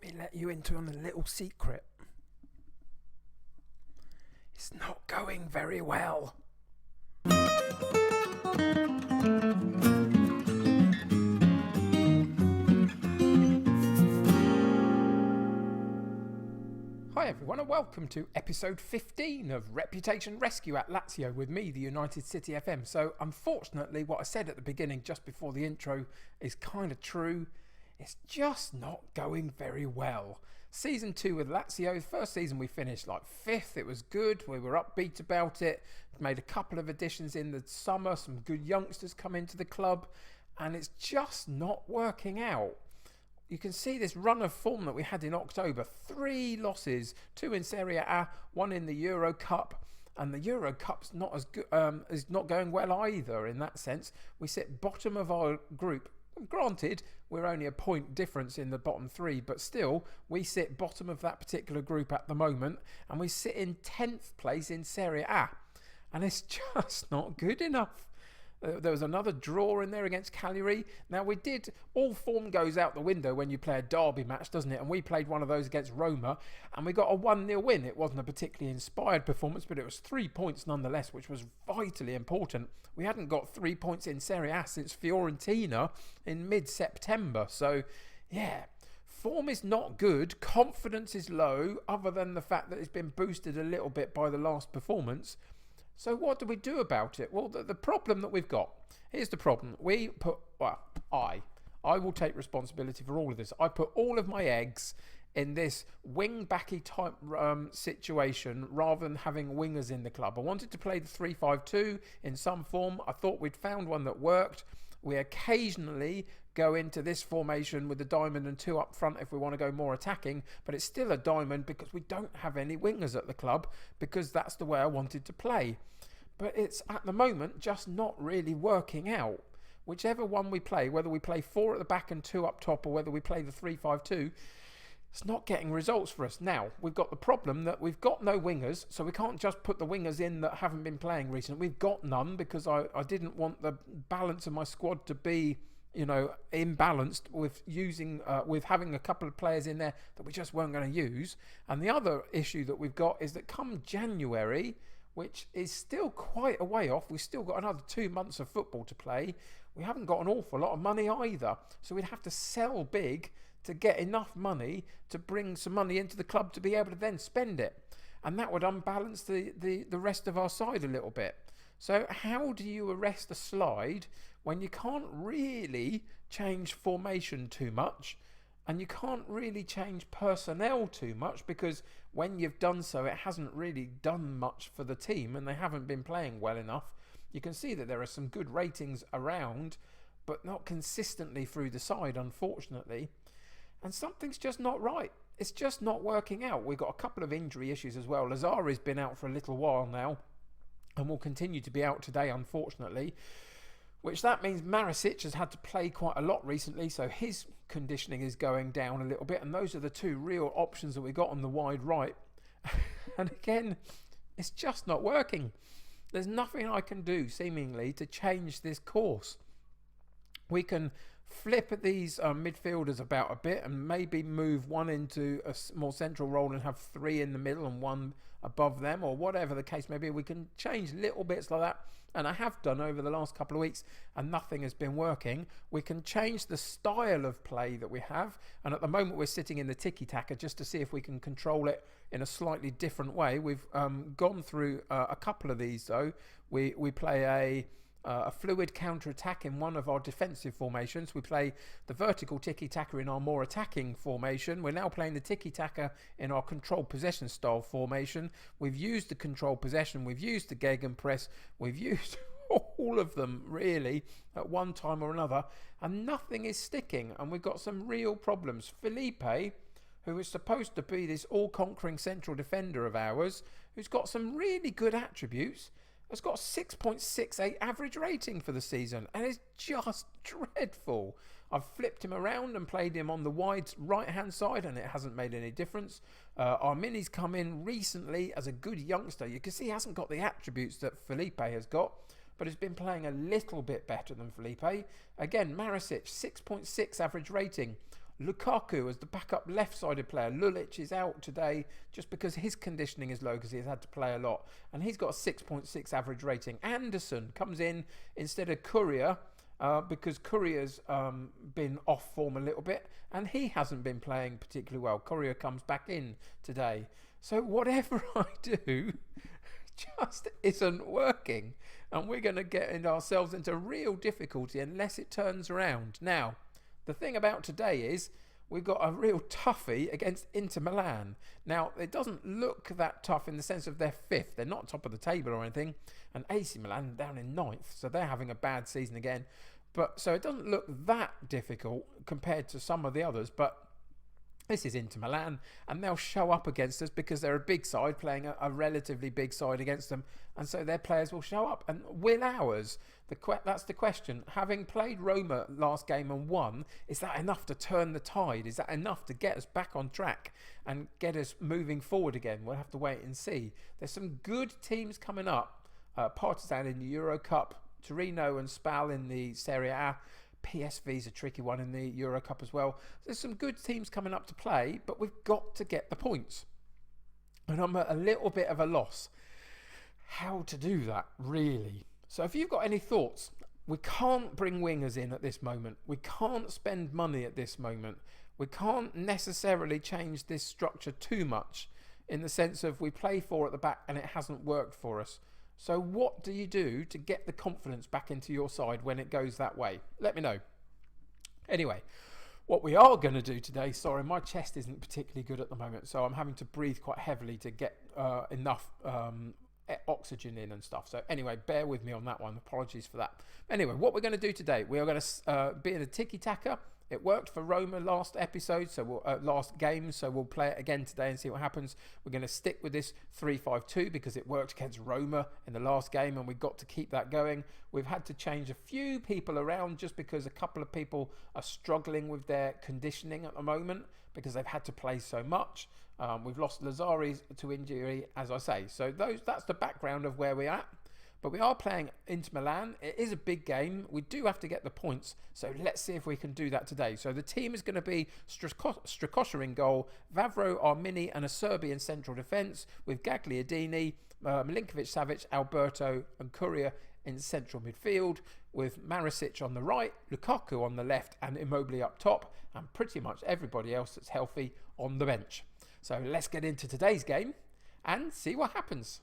me let you into on a little secret. It's not going very well. Hi everyone and welcome to episode 15 of Reputation Rescue at Lazio with me, the United City FM. So unfortunately what I said at the beginning just before the intro is kind of true. It's just not going very well. Season 2 with Lazio, first season we finished like 5th. It was good, we were upbeat about it. Made a couple of additions in the summer, some good youngsters come into the club, and it's just not working out. You can see this run of form that we had in October. 3 losses, 2 in Serie A, 1 in the Euro Cup. And the Euro Cup's not as good, is not going well either in that sense. We sit bottom of our group. Granted, we're only a point difference in the bottom 3, but still, we sit bottom of that particular group at the moment, and we sit in 10th place in Serie A. And it's just not good enough. There was another draw in there against Cagliari. Now all form goes out the window when you play a derby match, doesn't it? And we played one of those against Roma and we got a 1-0 win. It wasn't a particularly inspired performance, but it was 3 points nonetheless, which was vitally important. We hadn't got 3 points in Serie A since Fiorentina in mid-September. So, yeah, form is not good. Confidence is low, other than the fact that it's been boosted a little bit by the last performance. So what do we do about it? Well, the problem that we've got, here's the problem. I will take responsibility for all of this. I put all of my eggs in this wing-backy type situation rather than having wingers in the club. I wanted to play the 3-5-2 in some form. I thought we'd found one that worked. We occasionally go into this formation with a diamond and 2 up front if we want to go more attacking, but it's still a diamond because we don't have any wingers at the club, because that's the way I wanted to play. But it's at the moment just not really working out. Whichever one we play, whether we play 4 at the back and 2 up top, or whether we play the 3-5-2, it's not getting results for us. Now, we've got the problem that we've got no wingers, so we can't just put the wingers in that haven't been playing recently. We've got none because I didn't want the balance of my squad to be, imbalanced with with having a couple of players in there that we just weren't going to use. And the other issue that we've got is that come January, which is still quite a way off, we've still got another 2 months of football to play. We haven't got an awful lot of money either, so we'd have to sell big to get enough money to bring some money into the club to be able to then spend it. And that would unbalance the rest of our side a little bit. So how do you arrest a slide when you can't really change formation too much, and you can't really change personnel too much, because when you've done so, it hasn't really done much for the team and they haven't been playing well enough. You can see that there are some good ratings around, but not consistently through the side, unfortunately. And something's just not right. It's just not working out. We've got a couple of injury issues as well. Lazari's been out for a little while now and will continue to be out today, unfortunately. Which that means Maricic has had to play quite a lot recently, so his conditioning is going down a little bit. And those are the 2 real options that we got on the wide right. And again, it's just not working. There's nothing I can do, seemingly, to change this course. We can flip these midfielders about a bit and maybe move one into a more central role and have 3 in the middle and 1 above them, or whatever the case may be. We can change little bits like that, and I have done over the last couple of weeks, and nothing has been working. We can change the style of play that we have, and at the moment we're sitting in the tiki-taka just to see if we can control it in a slightly different way. We've gone through a couple of these though. We play a fluid counter-attack in one of our defensive formations. We play the vertical tiki-taka in our more attacking formation. We're now playing the tiki-taka in our controlled possession style formation. We've used the controlled possession, we've used the gegenpress, we've used all of them really at one time or another, and nothing is sticking, and we've got some real problems. Felipe, who is supposed to be this all-conquering central defender of ours, who's got some really good attributes, has got 6.68 average rating for the season, and it's just dreadful. I've flipped him around and played him on the wide right hand side, and it hasn't made any difference. Armini's come in recently as a good youngster. You can see he hasn't got the attributes that Felipe has got, but has been playing a little bit better than Felipe. Again, Maricic, 6.6 average rating. Lukaku as the backup left-sided player. Lulic is out today just because his conditioning is low because he's had to play a lot. And he's got a 6.6 average rating. Anderson comes in instead of Courier because Courier's been off form a little bit and he hasn't been playing particularly well. Courier comes back in today. So whatever I do just isn't working. And we're going to get ourselves into real difficulty unless it turns around. Now, the thing about today is we've got a real toughie against Inter Milan. Now, it doesn't look that tough in the sense of they're fifth. They're not top of the table or anything. And AC Milan down in ninth. So they're having a bad season again. So it doesn't look that difficult compared to some of the others. But this is Inter Milan, and they'll show up against us because they're a big side playing a relatively big side against them, and so their players will show up. And will ours? That's the question. Having played Roma last game and won, is that enough to turn the tide? Is that enough to get us back on track and get us moving forward again? We'll have to wait and see. There's some good teams coming up. Partizan in the Euro Cup, Torino and Spal in the Serie A. PSV's a tricky one in the Euro Cup as well. There's some good teams coming up to play, but we've got to get the points. And I'm at a little bit of a loss how to do that, really. So if you've got any thoughts, we can't bring wingers in at this moment. We can't spend money at this moment. We can't necessarily change this structure too much in the sense of we play four at the back and it hasn't worked for us. So what do you do to get the confidence back into your side when it goes that way? Let me know. Anyway, what we are going to do today, sorry, my chest isn't particularly good at the moment, so I'm having to breathe quite heavily to get enough oxygen in and stuff. So anyway, bear with me on that one. Apologies for that. Anyway, what we're going to do today, we are going to be in a tiki-taka. It worked for Roma last episode, so last game, so we'll play it again today and see what happens. We're going to stick with this 3-5-2 because it worked against Roma in the last game and we've got to keep that going. We've had to change a few people around just because a couple of people are struggling with their conditioning at the moment because they've had to play so much. We've lost Lazari to injury, as I say. So that's the background of where we're at. But we are playing Inter Milan. It is a big game. We do have to get the points. So let's see if we can do that today. So the team is going to be Strakosha in goal, Vavro, Armini and a Serbian central defence with Gagliardini, Milinkovic-Savic, Alberto and Courier in central midfield with Marisic on the right, Lukaku on the left and Immobile up top and pretty much everybody else that's healthy on the bench. So let's get into today's game and see what happens.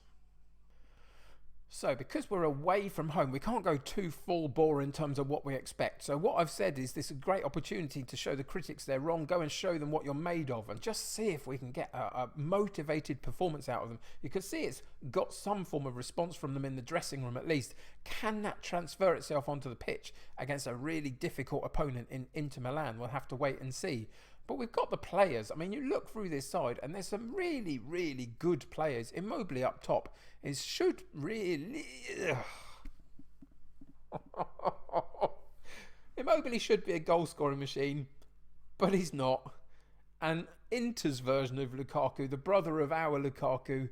So because we're away from home, we can't go too full bore in terms of what we expect. So what I've said is this is a great opportunity to show the critics they're wrong. Go and show them what you're made of and just see if we can get a motivated performance out of them. You can see it's got some form of response from them in the dressing room at least. Can that transfer itself onto the pitch against a really difficult opponent in Inter Milan? We'll have to wait and see. But we've got the players. I mean, you look through this side and there's some really, really good players. Immobile up top should really... Immobile should be a goal-scoring machine, but he's not. And Inter's version of Lukaku, the brother of our Lukaku,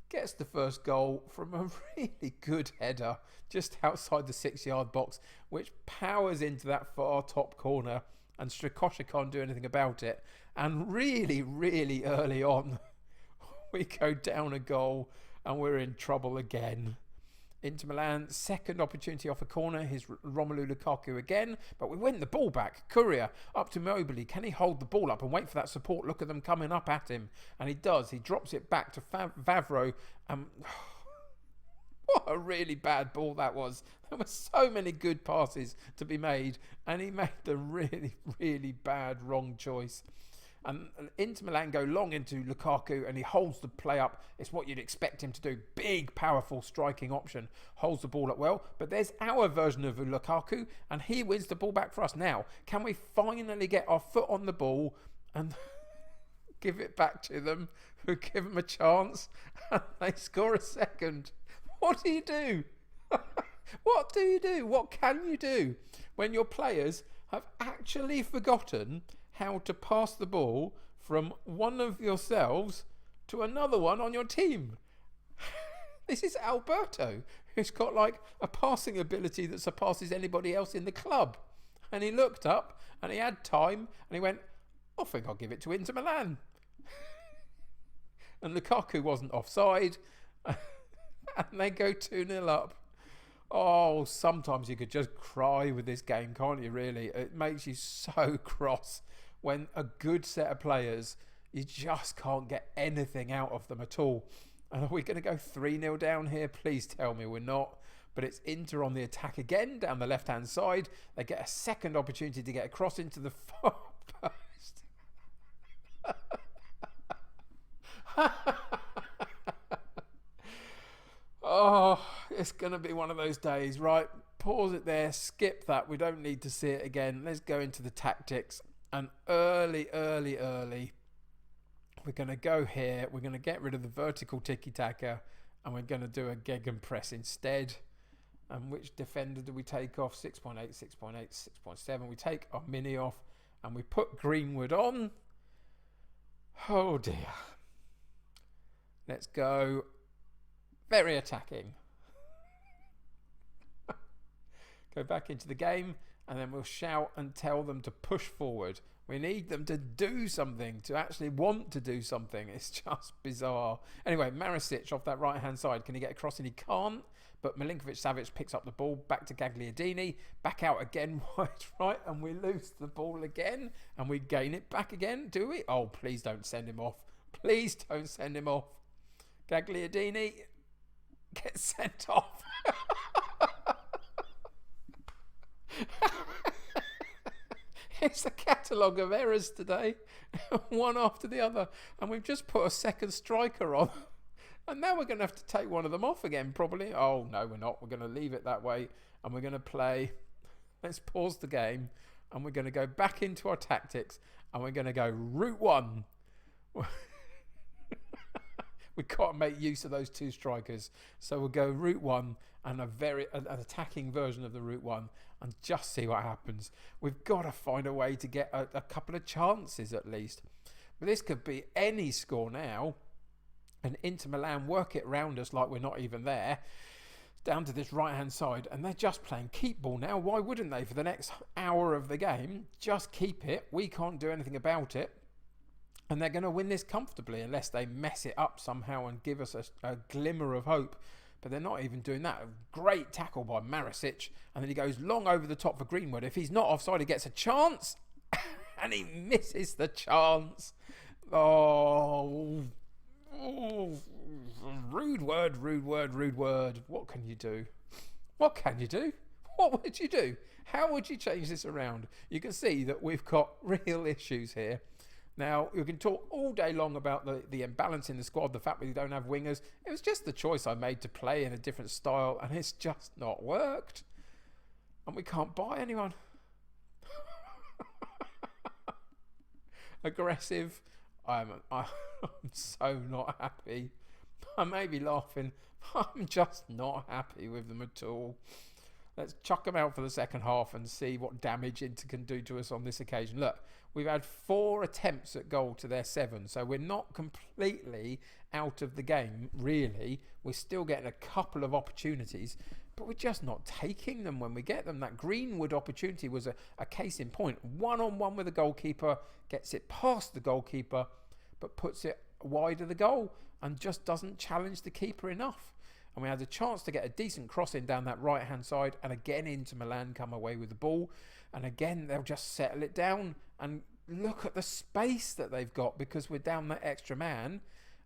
gets the first goal from a really good header just outside the 6-yard box, which powers into that far top corner. And Strakosha can't do anything about it. And really, really early on, we go down a goal and we're in trouble again. Inter Milan, second opportunity off a corner. Here's Romelu Lukaku again, but we win the ball back. Courier up to Immobile. Can he hold the ball up and wait for that support? Look at them coming up at him. And he does. He drops it back to Vavro. What a really bad ball that was. There were so many good passes to be made and he made the really, really bad wrong choice. And Inter Milan go long into Lukaku and he holds the play up. It's what you'd expect him to do. Big, powerful striking option. Holds the ball up well. But there's our version of Lukaku and he wins the ball back for us. Now, can we finally get our foot on the ball and give it back to them? Who give them a chance and they score a second. What do you do? What do you do? What can you do when your players have actually forgotten how to pass the ball from one of yourselves to another one on your team? This is Alberto, who's got like a passing ability that surpasses anybody else in the club. And he looked up and he had time and he went, I think I'll give it to Inter Milan. And Lukaku wasn't offside. And they go 2-0 up. Oh, sometimes you could just cry with this game, can't you, really? It makes you so cross when a good set of players, you just can't get anything out of them at all. And are we going to go 3-0 down here? Please tell me we're not. But it's Inter on the attack again down the left-hand side. They get a second opportunity to get across into the far post. Oh, it's going to be one of those days. Right, pause it there. Skip that. We don't need to see it again. Let's go into the tactics. And early, we're going to go here. We're going to get rid of the vertical tiki-taka. And we're going to do a gegenpress instead. And which defender do we take off? 6.8, 6.8, 6.7. We take our mini off and we put Greenwood on. Oh dear. Let's go very attacking. Go back into the game and then we'll shout and tell them to push forward. We need them to do something, to actually want to do something. It's just bizarre. Anyway, Marisic off that right-hand side. Can he get across? And he can't. But Milinkovic-Savic picks up the ball. Back to Gagliardini. Back out again, wide right. And we lose the ball again. And we gain it back again. Do we? Oh, please don't send him off. Please don't send him off. Gagliardini gets sent off. It's a catalogue of errors today, one after the other, and we've just put a second striker on, and now we're going to have to take one of them off again, probably. Oh, no, we're not. We're going to leave it that way, and we're going to play. Let's pause the game, and we're going to go back into our tactics, and we're going to go route one. We've got to make use of those two strikers, so we'll go route one and an attacking version of the route one, and just see what happens. We've got to find a way to get a couple of chances at least. But this could be any score now. And Inter Milan work it round us like we're not even there. Down to this right-hand side. And they're just playing keep ball now. Why wouldn't they for the next hour of the game? Just keep it. We can't do anything about it. And they're going to win this comfortably unless they mess it up somehow and give us a glimmer of hope. But they're not even doing that. A great tackle by Marisic. And then he goes long over the top for Greenwood. If he's not offside, he gets a chance. And he misses the chance. Oh, rude word. What can you do? What can you do? What would you do? How would you change this around? You can see that we've got real issues here. Now, you can talk all day long about the imbalance in the squad, the fact that we don't have wingers. It was just the choice I made to play in a different style, and it's just not worked. And we can't buy anyone. Aggressive. I'm so not happy. I may be laughing. I'm just not happy with them at all. Let's chuck them out for the second half and see what damage Inter can do to us on this occasion. Look, we've had 4 attempts at goal to their 7, so we're not completely out of the game, really. We're still getting a couple of opportunities, but we're just not taking them when we get them. That Greenwood opportunity was a case in point. One-on-one with the goalkeeper, gets it past the goalkeeper, but puts it wide of the goal and just doesn't challenge the keeper enough. And we had a chance to get a decent crossing down that right-hand side. And again, Inter Milan come away with the ball. And again, they'll just settle it down. And look at the space that they've got because we're down that extra man.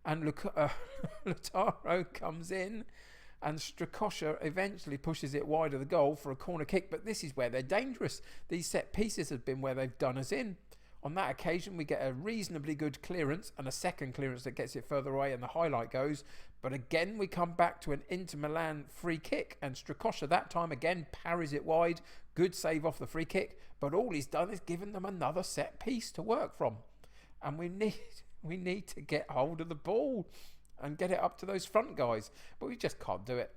And look at Lautaro comes in. And Strakosha eventually pushes it wide of the goal for a corner kick. But this is where they're dangerous. These set pieces have been where they've done us in. On that occasion, we get a reasonably good clearance and a second clearance that gets it further away and the highlight goes. But again, we come back to an Inter Milan free kick and Strakosha that time again parries it wide. Good save off the free kick. But all he's done is given them another set piece to work from. And we need to get hold of the ball and get it up to those front guys. But we just can't do it.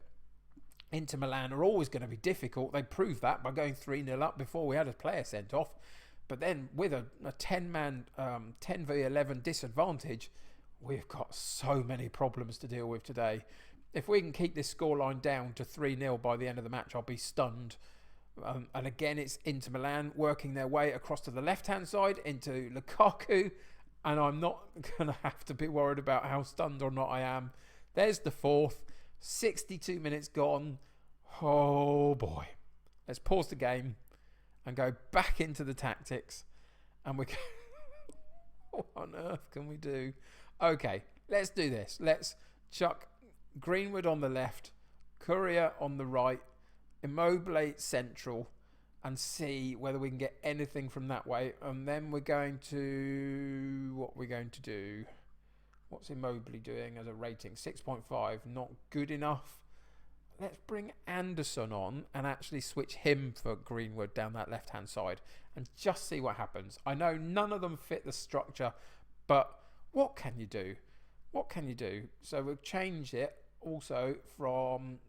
Inter Milan are always going to be difficult. They proved that by going 3-0 up before we had a player sent off. But then with a 10-man, 10v11 disadvantage, we've got so many problems to deal with today. If we can keep this scoreline down to 3-0 by the end of the match, I'll be stunned. And again, it's Inter Milan working their way across to the left-hand side into Lukaku. And I'm not going to have to be worried about how stunned or not I am. There's the fourth. 62 minutes gone. Oh boy. Let's pause the game and go back into the tactics. And we go, what on earth can we do? Okay, let's do this. Let's chuck Greenwood on the left, Courier on the right, Immobile central, and see whether we can get anything from that way. And then we're going to... What are we going to do? What's Immobile doing as a rating? 6.5. Not good enough. Let's bring Anderson on and actually switch him for Greenwood down that left-hand side and just see what happens. I know none of them fit the structure, but what can you do? What can you do? So we'll change it also from...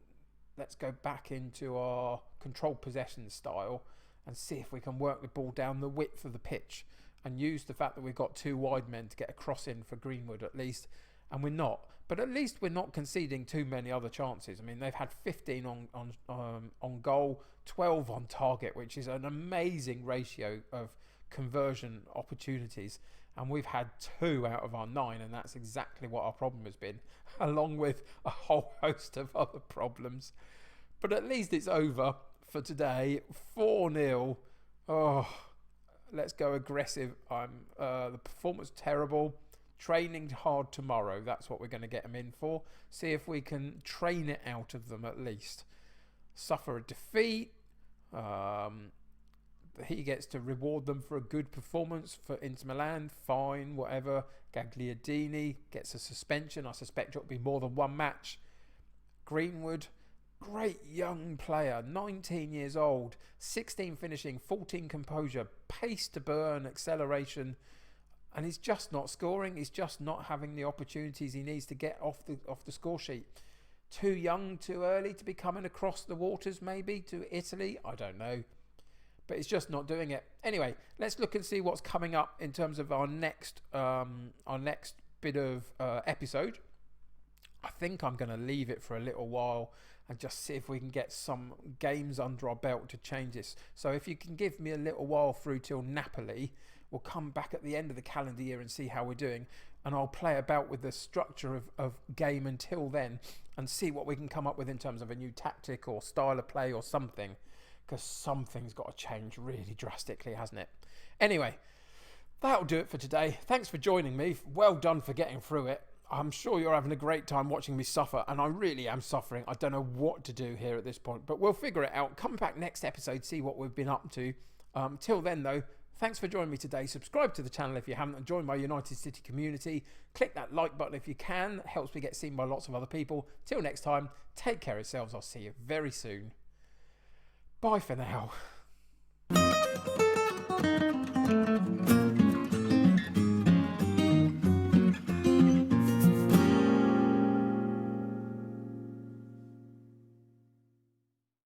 Let's go back into our controlled possession style and see if we can work the ball down the width of the pitch and use the fact that we've got two wide men to get a cross in for Greenwood at least. And we're not. But at least we're not conceding too many other chances. I mean, they've had 15 on goal, 12 on target, which is an amazing ratio of conversion opportunities. And we've had 2 out of our 9, and that's exactly what our problem has been, along with a whole host of other problems. But at least it's over for today. 4-0. Oh, let's go aggressive. The performance terrible. Training hard tomorrow. That's what we're going to get them in for. See if we can train it out of them at least. Suffer a defeat. He gets to reward them for a good performance for Inter Milan. Fine, whatever. Gagliardini gets a suspension. I suspect it'll be more than one match. Greenwood, great young player, 19 years old, 16 finishing, 14 composure, pace to burn, acceleration, and he's just not scoring. He's just not having the opportunities he needs to get off the score sheet. Too young, too early to be coming across the waters, maybe to Italy. I don't know. But it's just not doing it. Anyway, let's look and see what's coming up in terms of our next bit of episode. I think I'm going to leave it for a little while and just see if we can get some games under our belt to change this. So if you can give me a little while through till Napoli, we'll come back at the end of the calendar year and see how we're doing. And I'll play about with the structure of game until then and see what we can come up with in terms of a new tactic or style of play or something. Because something's got to change really drastically, hasn't it? Anyway, that'll do it for today. Thanks for joining me. Well done for getting through it. I'm sure you're having a great time watching me suffer, and I really am suffering. I don't know what to do here at this point, but we'll figure it out. Come back next episode, see what we've been up to. Till then, though, thanks for joining me today. Subscribe to the channel if you haven't, and join my United City community. Click that like button if you can. It helps me get seen by lots of other people. Till next time, take care of yourselves. I'll see you very soon. Bye for now.